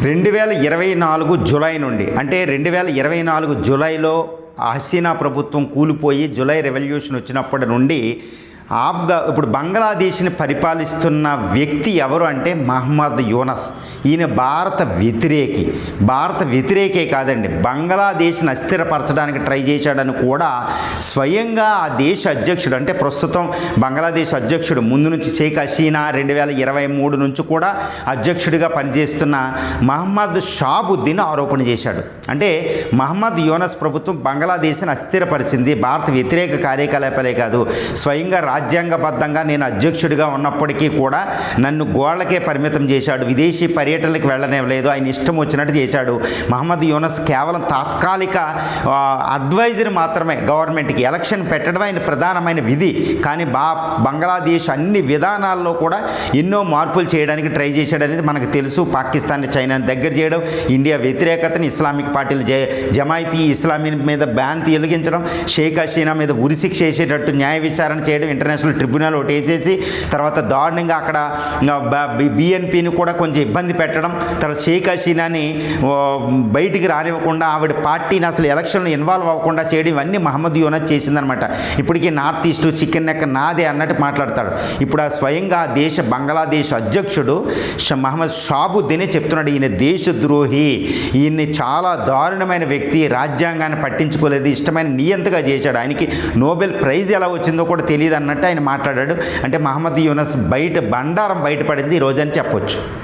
2024 July నుండి అంటే 2024 జూలైలో హసీనా ప్రభుత్వం కూలిపోయి జూలై రెవల్యూషన్ వచ్చినప్పటి నుండి ఇప్పుడు బంగ్లాదేశ్ని పరిపాలిస్తున్న వ్యక్తి ఎవరు అంటే మహమ్మద్ యూనస్. ఈయన భారత వ్యతిరేకే కాదండి, బంగ్లాదేశ్ని అస్థిరపరచడానికి ట్రై చేశాడని కూడా స్వయంగా ఆ దేశ అధ్యక్షుడు, అంటే ప్రస్తుతం బంగ్లాదేశ్ అధ్యక్షుడు, ముందు నుంచి షేక్ హసీనా 2023 నుంచి కూడా అధ్యక్షుడిగా పనిచేస్తున్న మహమ్మద్ షాబుద్దీన్ ఆరోపణ చేశాడు. అంటే మహమ్మద్ యూనస్ ప్రభుత్వం బంగ్లాదేశ్ని అస్థిరపరిచింది, భారత వ్యతిరేక కార్యకలాపాలే కాదు, స్వయంగా రాజ్యాంగబద్ధంగా నేను అధ్యక్షుడిగా ఉన్నప్పటికీ కూడా నన్ను గోళ్లకే పరిమితం చేశాడు, విదేశీ పర్యటనలకు వెళ్ళనివ్వలేదు, ఆయన ఇష్టం వచ్చినట్టు చేశాడు. మహమ్మద్ యూనస్ కేవలం తాత్కాలిక అడ్వైజర్ మాత్రమే గవర్నమెంట్కి, ఎలక్షన్ పెట్టడం ఆయన ప్రధానమైన విధి, కానీ బంగ్లాదేశ్ అన్ని విధానాల్లో కూడా ఎన్నో మార్పులు చేయడానికి ట్రై చేశాడు అనేది మనకు తెలుసు. పాకిస్తాన్ని, చైనాని దగ్గర చేయడం, ఇండియా వ్యతిరేకతని, ఇస్లామిక్ పార్టీలు జమాయితీ ఇస్లామీ మీద బ్యాన్ తొలగించడం, షేక్ హసీనా మీద ఉరిశిక్ష చేసేటట్టు న్యాయ విచారణ చేయడం, ఇంటర్నేషనల్ ట్రిబ్యునల్ ఒకటి వేసేసి తర్వాత దారుణంగా అక్కడ బిఎన్పిని కూడా కొంచెం ఇబ్బంది పెట్టడం, తర్వాత షేక్ హసీనాని బయటికి రానివ్వకుండా ఆవిడ పార్టీని అసలు ఎలక్షన్లో ఇన్వాల్వ్ అవ్వకుండా చేయడం, ఇవన్నీ మహమ్మద్ యూనస్ చేసిందనమాట. ఇప్పటికీ నార్త్ ఈస్ట్ చికెన్ నెక్క నాదే అన్నట్టు మాట్లాడతాడు. ఇప్పుడు ఆ స్వయంగా బంగ్లాదేశ్ అధ్యక్షుడు మహమ్మద్ షాబుద్దీనే చెప్తున్నాడు, ఈయన దేశద్రోహి, ఈయన్ని చాలా దారుణమైన వ్యక్తి, రాజ్యాంగాన్ని పట్టించుకోలేదు, ఇష్టమైన నియంతగా చేశాడు, ఆయనకి నోబెల్ ప్రైజ్ ఎలా వచ్చిందో కూడా తెలియదు అన్నట్టు ఆయన మాట్లాడాడు. అంటే మహమ్మద్ యూనస్ బండారం బయటపడింది ఈరోజు అని చెప్పొచ్చు.